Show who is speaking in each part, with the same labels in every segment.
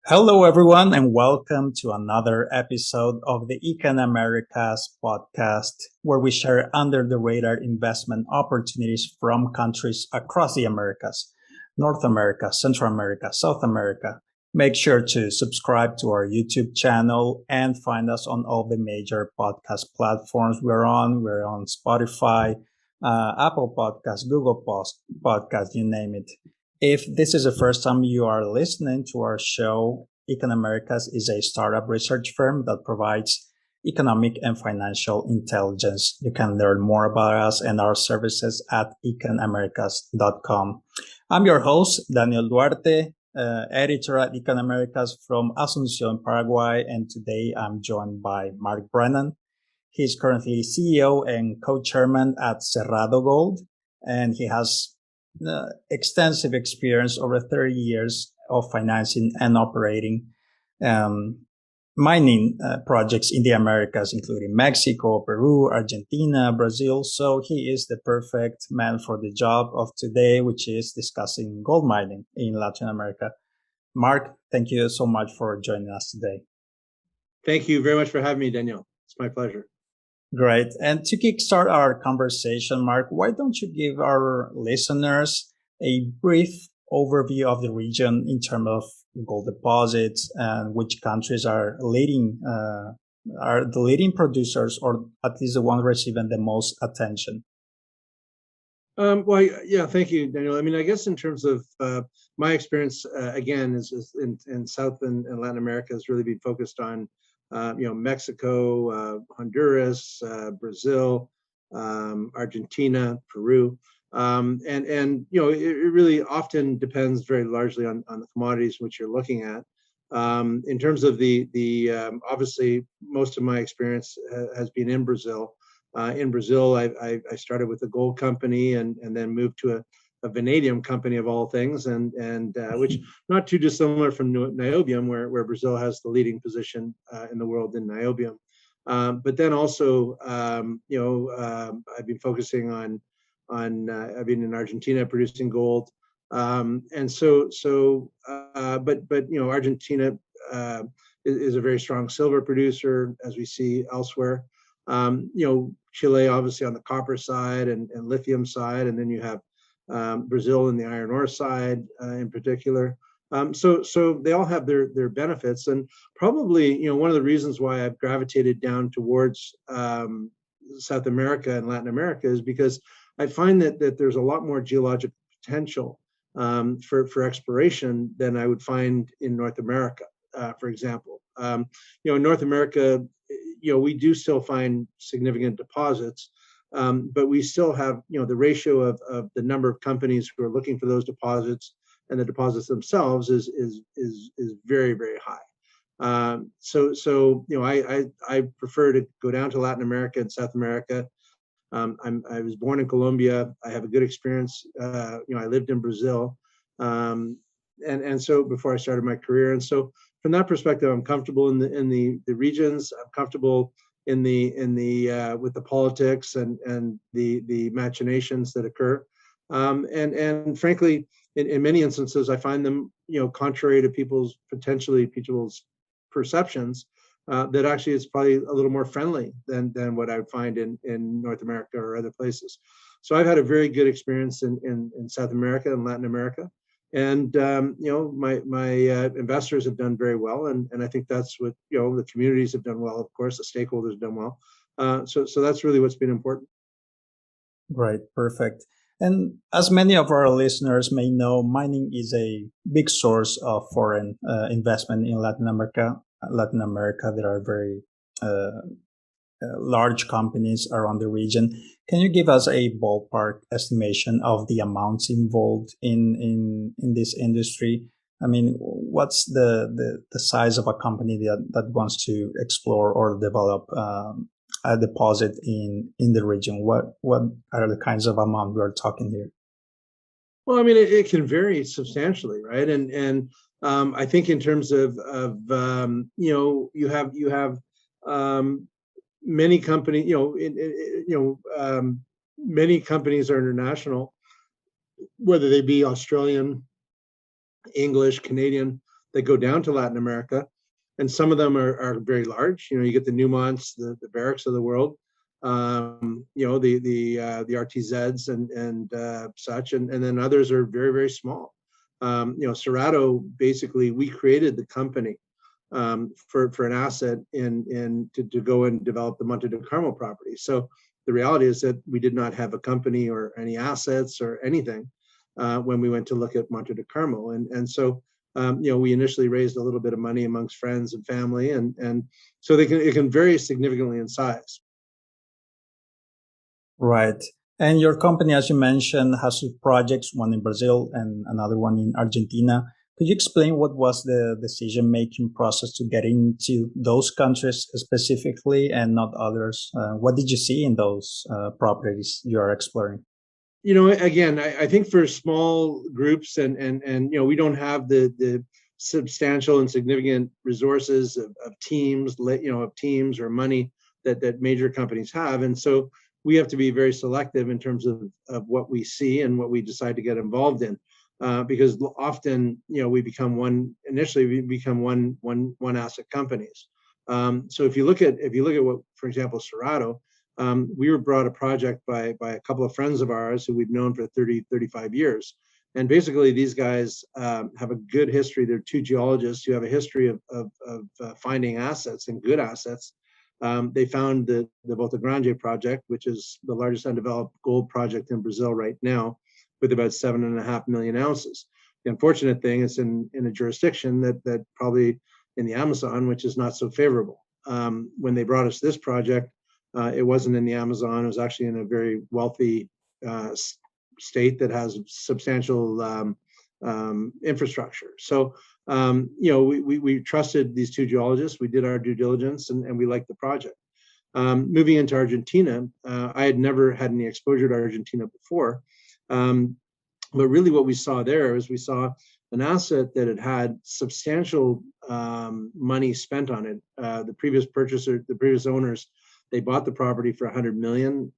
Speaker 1: Hello, everyone, and welcome to another episode of the Econ Americas podcast, where we share under the radar investment opportunities from countries across the Americas, North America, Central America, South America. Make sure to subscribe to our YouTube channel and find us on all the major podcast platforms we're on. We're on Spotify, Apple Podcasts, Google Podcasts, you name it. If this is the first time you are listening to our show, Econ Americas is a startup research firm that provides economic and financial intelligence. You can learn more about us and our services at econamericas.com. I'm your host, Daniel Duarte, editor at Econ Americas from Asunción, Paraguay, and today I'm joined by Mark Brennan. He's currently CEO and co-chairman at Cerrado Gold, and he has extensive experience over 30 years of financing and operating mining projects in the Americas, including Mexico, Peru, Argentina, Brazil. So he is the perfect man for the job of today, which is discussing gold mining in Latin America. Mark, thank you so much for joining us today.
Speaker 2: Thank you very much for having me, Daniel. It's my pleasure.
Speaker 1: Great. And to kickstart our conversation, Mark, why don't you give our listeners a brief overview of the region in terms of gold deposits and which countries are the leading producers, or at least the ones receiving the most attention?
Speaker 2: Thank you, Daniel. I mean, I guess in terms of my experience, again, is in South and Latin America has really been focused on Mexico, Honduras, Brazil, Argentina, Peru, and it really often depends very largely on the commodities which you're looking at. In terms of the obviously most of my experience has been in Brazil. In Brazil, I started with a gold company and then moved to a vanadium company of all things, and which not too dissimilar from niobium, where Brazil has the leading position in the world in niobium. But then also, I've been focusing on I've been in Argentina producing gold, and Argentina is a very strong silver producer, as we see elsewhere. Chile obviously on the copper side and lithium side, and then you have Brazil and the iron ore side in particular. So they all have their benefits, and probably one of the reasons why I've gravitated down towards South America and Latin America is because I find that there's a lot more geological potential for exploration than I would find in North America, for example. In North America, we do still find significant deposits, but we still have, the ratio of the number of companies who are looking for those deposits and the deposits themselves is very, very high. I prefer to go down to Latin America and South America. I was born in Colombia. I have a good experience. I lived in Brazil, and so before I started my career, and so from that perspective, I'm comfortable in the regions. I'm comfortable in the with the politics and the machinations that occur, and frankly, in many instances, I find them contrary to people's perceptions. That actually is probably a little more friendly than what I would find in North America or other places. So I've had a very good experience in South America and Latin America, and my investors have done very well, and I think that's what the communities have done well. Of course, the stakeholders have done well. So that's really what's been important.
Speaker 1: Right, perfect. And as many of our listeners may know, mining is a big source of foreign investment in Latin America. There are very large companies around the region. Can you give us a ballpark estimation of the amounts involved in this industry? I mean, what's the size of a company that wants to explore or develop a deposit in the region? What are the kinds of amount we're talking here?
Speaker 2: Well, I mean, it can vary substantially, right? And I think in terms of you have many companies, many companies are international, whether they be Australian, English, Canadian. that go down to Latin America, and some of them are very large. You get the Newmonts, the Barracks of the world, the RTZs and such, and then others are very, very small. Cerrado, basically, we created the company for an asset to go and develop the Monte de Carmo property. So the reality is that we did not have a company or any assets or anything when we went to look at Monte de Carmo, and so we initially raised a little bit of money amongst friends and family, and so it can vary significantly in size.
Speaker 1: Right. And your company, as you mentioned, has two projects, one in Brazil and another one in Argentina. Could you explain what was the decision-making process to get into those countries specifically and not others? What did you see in those properties you are exploring?
Speaker 2: Again, I think for small groups and we don't have the substantial and significant resources of teams, of teams or money that major companies have, and so we have to be very selective in terms of what we see and what we decide to get involved in, because often we become one asset companies. So if you look at what, for example, Cerrado, we were brought a project by a couple of friends of ours who we've known for 35 years. And basically these guys have a good history. They're two geologists who have a history of finding assets and good assets. They found the Volta Grande project, which is the largest undeveloped gold project in Brazil right now, with about 7.5 million ounces. The unfortunate thing is in a jurisdiction that probably in the Amazon, which is not so favorable. When they brought us this project, it wasn't in the Amazon. It was actually in a very wealthy state that has substantial infrastructure. So, we trusted these two geologists. We did our due diligence, and we liked the project. Moving into Argentina, I had never had any exposure to Argentina before. But really what we saw there is we saw an asset that had substantial money spent on it. The previous owners, they bought the property for $100 million.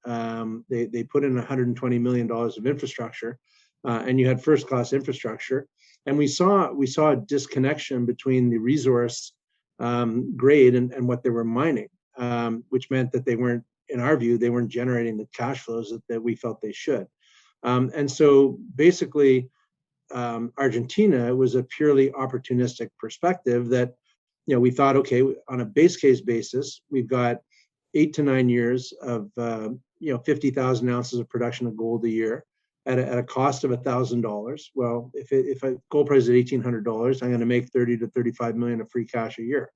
Speaker 2: They put in $120 million of infrastructure, and you had first-class infrastructure. And we saw a disconnection between the resource grade and what they were mining, which meant that they weren't, in our view, they weren't generating the cash flows that we felt they should. And so basically, Argentina was a purely opportunistic perspective that, we thought, okay, on a base case basis, we've got 8 to 9 years of 50,000 ounces of production of gold a year at a cost of $1,000. Well, if a gold price is $1,800, I'm going to make 30 to 35 million of free cash a year,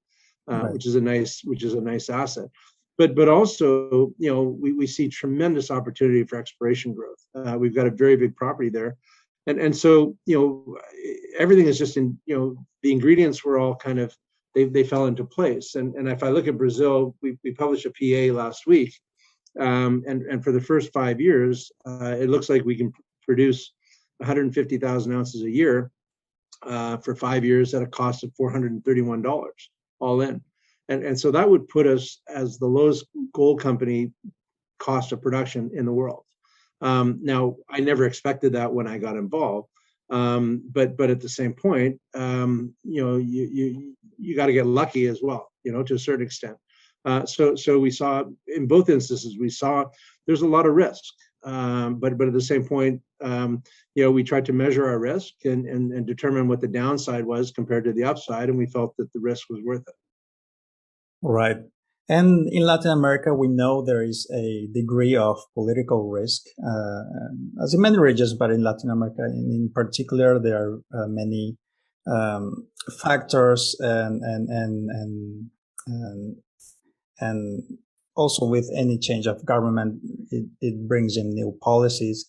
Speaker 1: Right.
Speaker 2: which is a nice asset. But also, we see tremendous opportunity for exploration growth. We've got a very big property there, and so everything is just in the ingredients were all kind of they fell into place. And if I look at Brazil, we published a PA last week, and for the first 5 years, it looks like we can produce 150,000 ounces a year for 5 years at a cost of $431 all in. And so that would put us as the lowest gold company cost of production in the world. Now, I never expected that when I got involved, but at the same point, you got to get lucky as well, to a certain extent. So we saw in both instances, there's a lot of risk, but at the same point, we tried to measure our risk and determine what the downside was compared to the upside, and we felt that the risk was worth it.
Speaker 1: Right. And in Latin America, we know there is a degree of political risk, as in many regions, but in Latin America in particular, there are many factors and also with any change of government, it brings in new policies.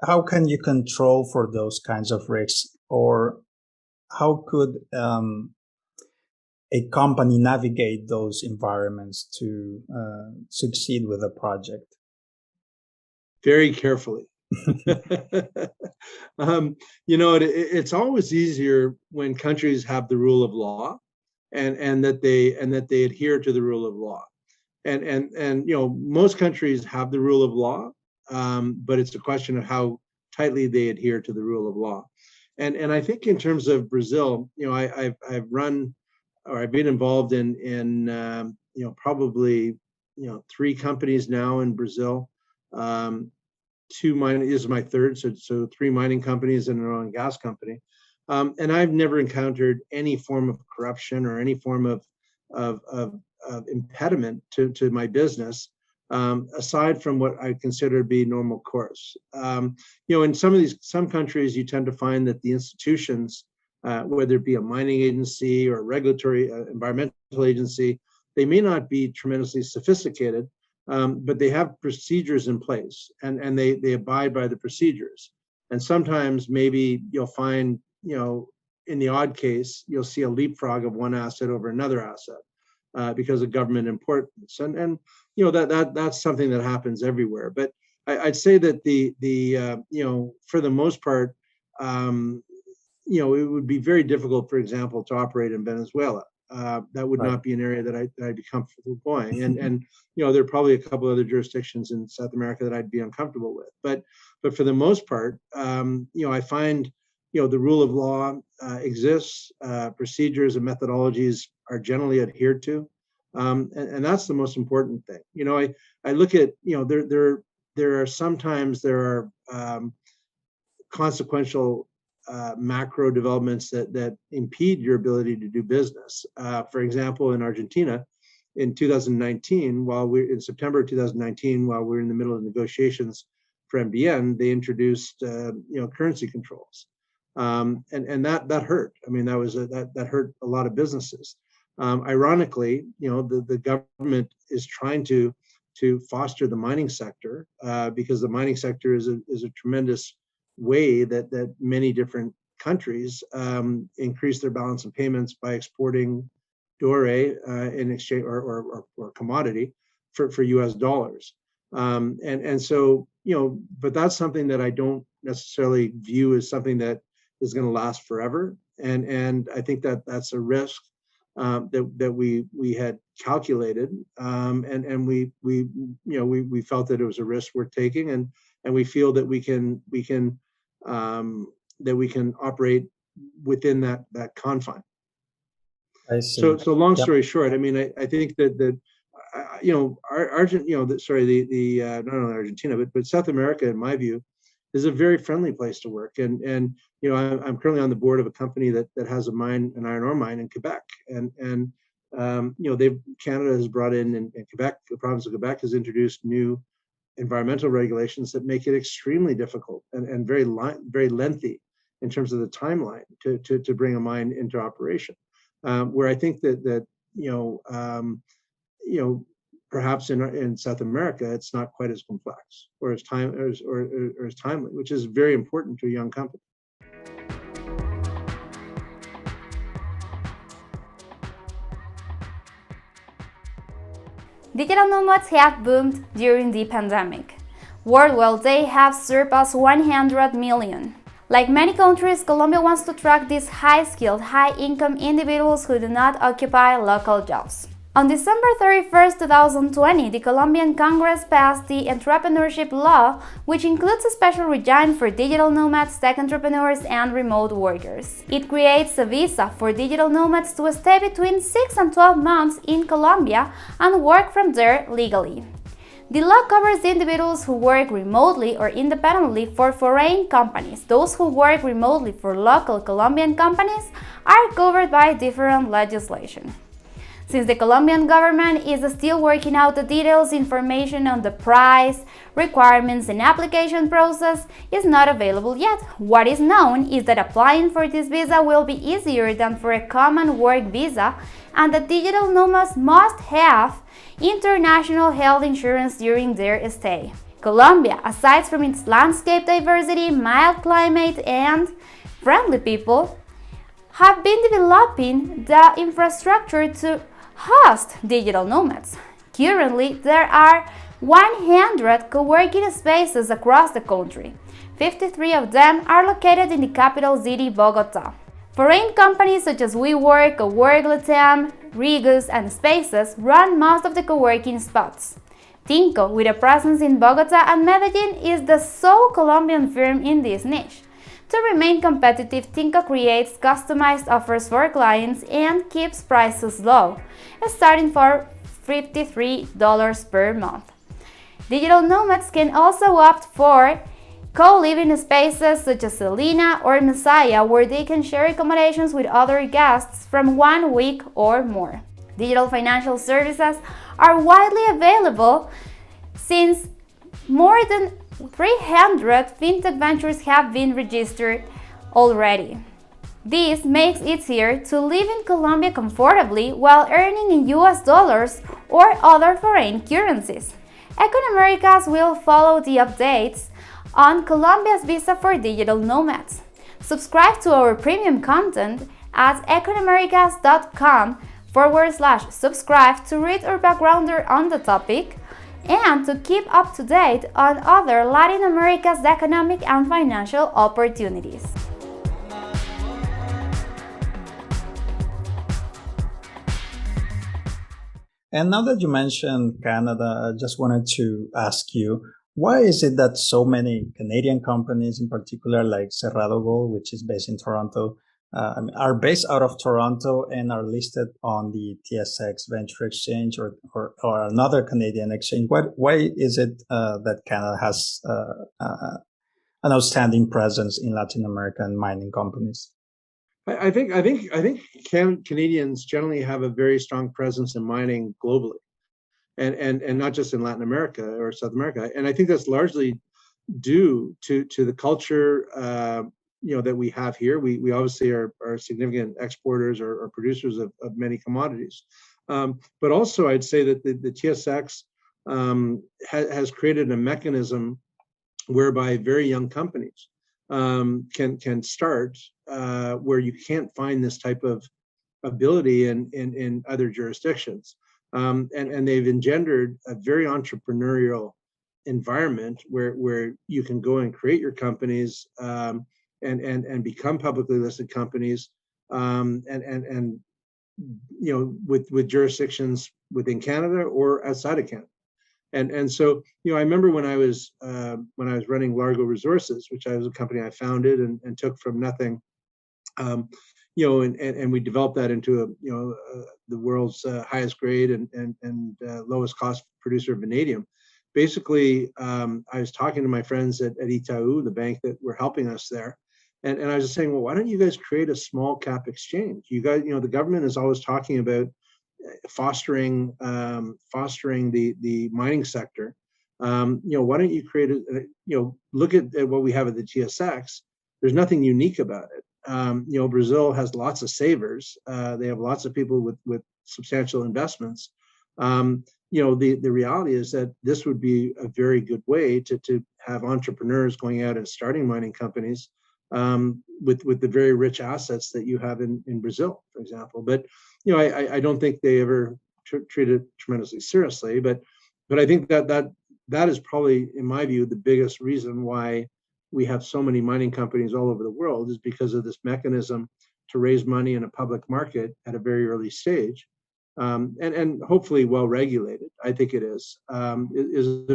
Speaker 1: How can you control for those kinds of risks, or how could a company navigate those environments to succeed with a project?
Speaker 2: Very carefully. It's always easier when countries have the rule of law, and that they adhere to the rule of law. And most countries have the rule of law, but it's a question of how tightly they adhere to the rule of law. And I think in terms of Brazil, I've run, or I've been involved in probably 3 companies now in Brazil. Two mining is my third, so 3 mining companies and an oil and gas company. And I've never encountered any form of corruption or any form of impediment to my business, aside from what I consider to be normal course. In some countries, you tend to find that the institutions, whether it be a mining agency or a regulatory environmental agency, they may not be tremendously sophisticated, but they have procedures in place, and they abide by the procedures. And sometimes maybe you'll find, in the odd case, you'll see a leapfrog of one asset over another asset because of government importance. And that's something that happens everywhere. But I'd say that for the most part, it would be very difficult, for example, to operate in Venezuela. That would not be an area that I'd be comfortable going. And there are probably a couple other jurisdictions in South America that I'd be uncomfortable with. But for the most part, I find, the rule of law exists, procedures and methodologies are generally adhered to. And that's the most important thing. I look at, there are sometimes consequential macro developments that impede your ability to do business. For example, in Argentina, in 2019, in September 2019, while we were in the middle of negotiations for MBN, they introduced currency controls, and that hurt. I mean, that hurt a lot of businesses. Ironically, the government is trying to foster the mining sector because the mining sector is a tremendous way that many different countries increase their balance of payments by exporting dore in exchange or commodity for US dollars. And so, but that's something that I don't necessarily view as something that is going to last forever. And I think that that's a risk that we had calculated, and we felt that it was a risk worth taking, and we feel that we can operate within that confine.
Speaker 1: I see.
Speaker 2: So long story short, I mean, I think that not only Argentina, but South America, in my view, is a very friendly place to work. And I'm currently on the board of a company that has an iron ore mine in Quebec. And Canada has brought in Quebec, the province of Quebec has introduced new environmental regulations that make it extremely difficult and very lengthy in terms of the timeline to bring a mine into operation. Where I think that perhaps in South America, it's not quite as complex or as timely, which is very important to a young company.
Speaker 3: Digital nomads have boomed during the pandemic. Worldwide, they have surpassed 100 million. Like many countries, Colombia wants to attract these high-skilled, high-income individuals who do not occupy local jobs. On December 31, 2020, the Colombian Congress passed the Entrepreneurship Law, which includes a special regime for digital nomads, tech entrepreneurs, and remote workers. It creates a visa for digital nomads to stay between 6 and 12 months in Colombia and work from there legally. The law covers individuals who work remotely or independently for foreign companies. Those who work remotely for local Colombian companies are covered by different legislation. Since the Colombian government is still working out the details, information on the price, requirements, and application process is not available yet. What is known is that applying for this visa will be easier than for a common work visa, and that digital nomads must have international health insurance during their stay. Colombia, aside from its landscape diversity, mild climate, and friendly people, have been developing the infrastructure to host digital nomads. Currently, there are 100 co-working spaces across the country. 53 of them are located in the capital city, Bogota. Foreign companies such as WeWork, Cowork Latam, Regus, and Spaces run most of the co-working spots. Tinko, with a presence in Bogota and Medellin, is the sole Colombian firm in this niche. To remain competitive, Tinko creates customized offers for clients and keeps prices low, starting for $53 per month. Digital nomads can also opt for co-living spaces such as Selena or Messiah, where they can share accommodations with other guests from 1 week or more. Digital financial services are widely available since more than 300 fintech ventures have been registered already. This makes it easier to live in Colombia comfortably while earning in US dollars or other foreign currencies. Econ Americas will follow the updates on Colombia's visa for digital nomads. Subscribe to our premium content at econamericas.com/subscribe to read our backgrounder on the topic and to keep up to date on other Latin America's economic and financial opportunities.
Speaker 1: And now that you mentioned Canada, I just wanted to ask you, why is it that so many Canadian companies, in particular like Cerrado Gold, which is based in Toronto, are based out of Toronto and are listed on the TSX Venture Exchange or another Canadian exchange? Why is it that Canada has an outstanding presence in Latin American mining companies?
Speaker 2: I think Canadians generally have a very strong presence in mining globally, and not just in Latin America or South America. And I think that's largely due to the culture that we have here. We obviously are significant exporters or producers of many commodities, but also I'd say that the TSX has created a mechanism whereby very young companies can start where you can't find this type of ability in other jurisdictions, and they've engendered a very entrepreneurial environment where you can go and create your companies and become publicly listed companies, and with jurisdictions within Canada or outside of Canada. And so I remember when I was running Largo Resources, which was a company I founded and took from nothing, and we developed that into the world's highest grade and lowest cost producer of vanadium. Basically, I was talking to my friends at Itaú, the bank that were helping us there, and I was just saying, well, why don't you guys create a small cap exchange? You guys, the government is always talking about fostering the mining sector. Why don't you create look at what we have at the TSX. There's nothing unique about it. Brazil has lots of savers. They have lots of people with substantial investments. The reality is that this would be a very good way to have entrepreneurs going out and starting mining companies with the very rich assets that you have in Brazil, for example. But I don't think they ever treat it tremendously seriously. But I think that is probably, in my view, the biggest reason why we have so many mining companies all over the world, is because of this mechanism to raise money in a public market at a very early stage, and hopefully well regulated. I think it is a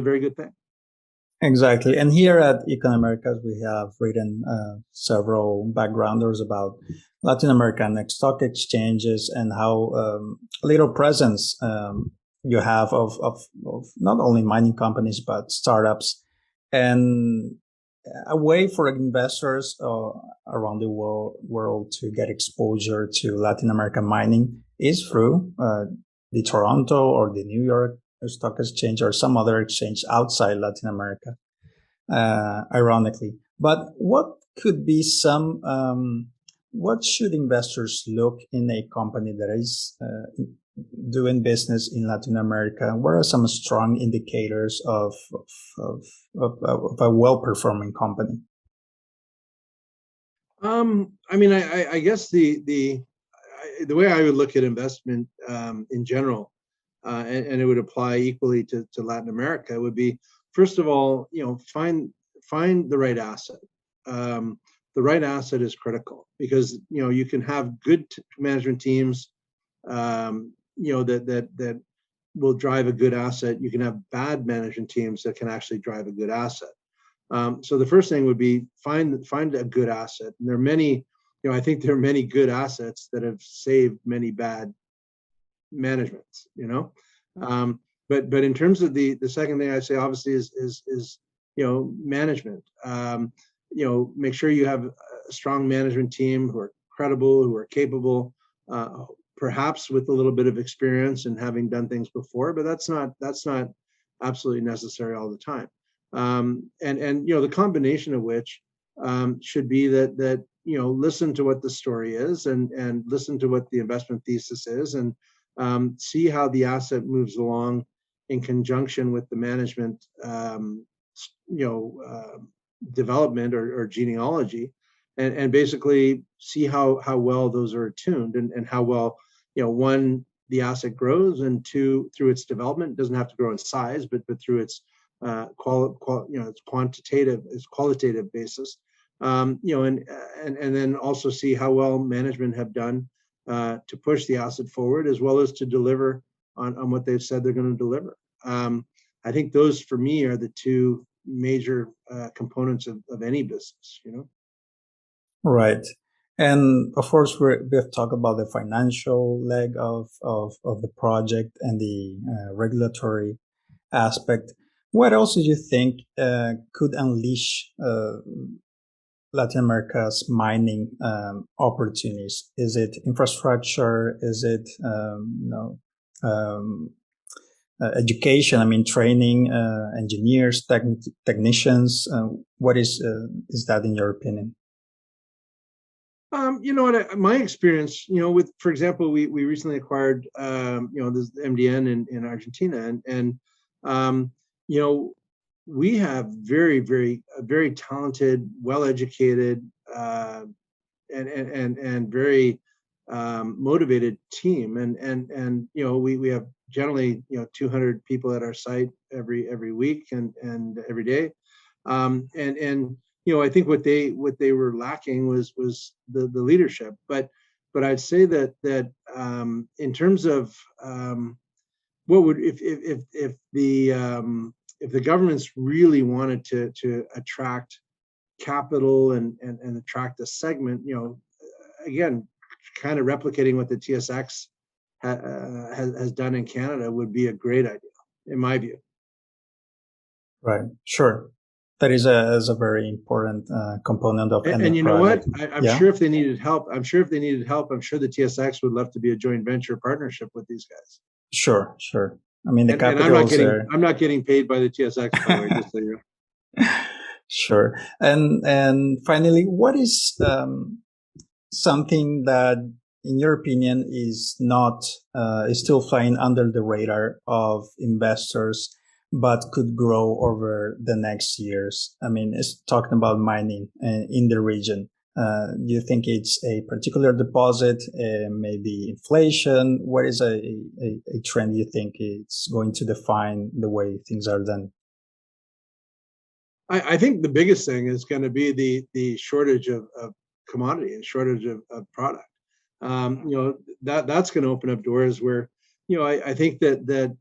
Speaker 2: very good thing.
Speaker 1: Exactly. And here at Econ Americas, we have written several backgrounders about Latin American stock exchanges and how little presence you have of not only mining companies, but startups. And a way for investors around the world to get exposure to Latin American mining is through the Toronto or the New York Stock Exchange or some other exchange outside Latin America, ironically. But what could be what should investors look in a company that is doing business in Latin America? What are some strong indicators of a well-performing company?
Speaker 2: I guess the way I would look at investment in general, and it would apply equally to Latin America, would be, first of all, find the right asset. The right asset is critical, because you can have good management teams that will drive a good asset. You can have bad management teams that can actually drive a good asset. So the first thing would be find a good asset. And there are many, I think there are many good assets that have saved many bad managements. But in terms of the second thing I'd say, obviously, is management. Make sure you have a strong management team who are credible, who are capable, perhaps with a little bit of experience and having done things before, but that's not absolutely necessary all the time. And the combination of which should be that listen to what the story is and listen to what the investment thesis is, and see how the asset moves along in conjunction with the management development or genealogy, and basically see how well those are attuned, and how well, one, the asset grows, and two, through its development, it doesn't have to grow in size, but through its its qualitative basis, and then also see how well management have done to push the asset forward, as well as to deliver on what they've said they're going to deliver. I think those, for me, are the two major components of any business.
Speaker 1: Right. And of course, we've talked about the financial leg of the project and the regulatory aspect. What else do you think could unleash Latin America's mining opportunities? Is it infrastructure? Is it education? I mean, training engineers, technicians. What is that in your opinion?
Speaker 2: My experience, with, for example, we recently acquired, this MDN in Argentina, and we have very talented, well-educated, and very motivated team, and we have generally 200 people at our site every week and every day, and I think what they were lacking was the leadership, but I'd say that in terms of what would, if the governments really wanted to attract capital and attract a segment, again, kind of replicating what the TSX has done in Canada would be a great idea, in my view.
Speaker 1: Right. Sure. That is a very important component of any
Speaker 2: and you
Speaker 1: project.
Speaker 2: know what? I'm sure if they needed help, I'm sure the TSX would love to be a joint venture partnership with these guys. Sure.
Speaker 1: I mean, the capital.
Speaker 2: I'm not getting paid by the TSX, by the way, just so you know.
Speaker 1: Sure. And finally, what is something that, in your opinion, is still flying under the radar of investors, but could grow over the next years? I mean, it's talking about mining in the region. Do you think it's a particular deposit, maybe inflation? What is a trend you think it's going to define the way things are done?
Speaker 2: I think the biggest thing is going to be the shortage of commodity and shortage of product. That's going to open up doors where, I think that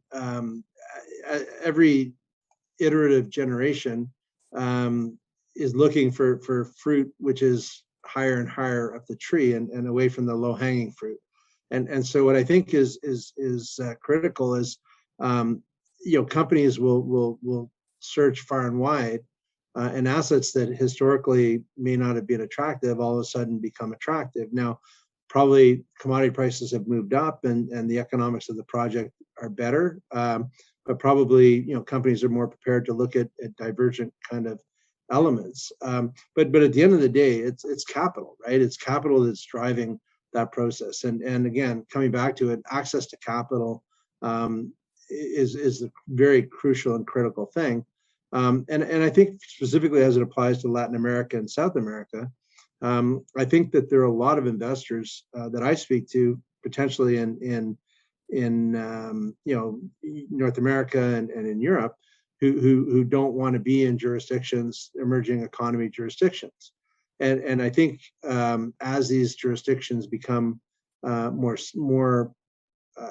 Speaker 2: every iterative generation is looking for fruit which is higher and higher up the tree and away from the low hanging fruit. And so what I think is critical is, companies will search far and wide, and assets that historically may not have been attractive all of a sudden become attractive. Now, probably commodity prices have moved up and the economics of the project are better, but probably companies are more prepared to look at divergent kind of elements. But at the end of the day, it's capital, right? It's capital that's driving that process. And again, coming back to it, access to capital is a very crucial and critical thing. And I think specifically as it applies to Latin America and South America, I think that there are a lot of investors that I speak to, potentially in North America and in Europe, who don't want to be in emerging economy jurisdictions. And I think as these jurisdictions become more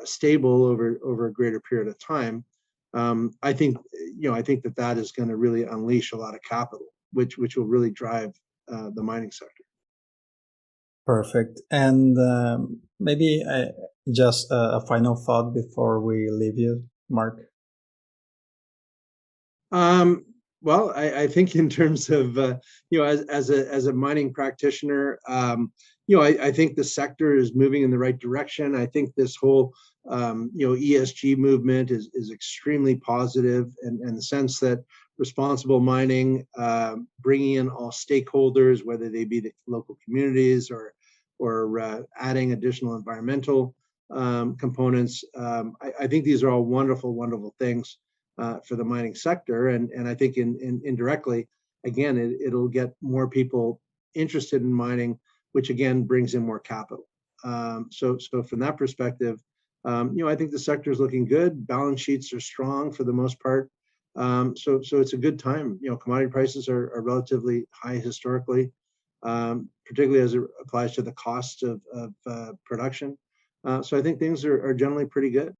Speaker 2: stable over a greater period of time, I think that is going to really unleash a lot of capital, which will really drive the mining sector.
Speaker 1: Perfect. And maybe just a final thought before we leave you, Mark.
Speaker 2: Well, I think in terms of as a mining practitioner, I think the sector is moving in the right direction. I think this whole ESG movement is extremely positive, and the sense that responsible mining, bringing in all stakeholders, whether they be the local communities or adding additional environmental components. I think these are all wonderful, wonderful things for the mining sector, and I think indirectly, again, it'll get more people interested in mining, which again brings in more capital. So from that perspective, I think the sector is looking good. Balance sheets are strong for the most part. So it's a good time. Commodity prices are relatively high historically, particularly as it applies to the cost of production. So I think things are generally pretty good.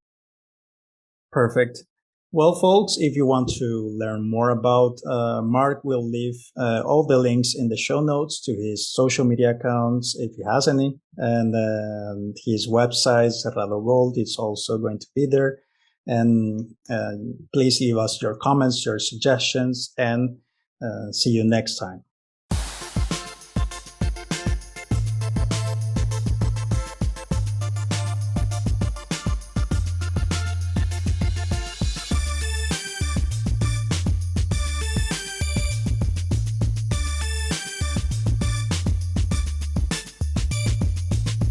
Speaker 1: Perfect. Well, folks, if you want to learn more about Mark, we'll leave all the links in the show notes to his social media accounts, if he has any, and his website, Cerrado Gold, it's also going to be there. And please leave us your comments, your suggestions, and see you next time.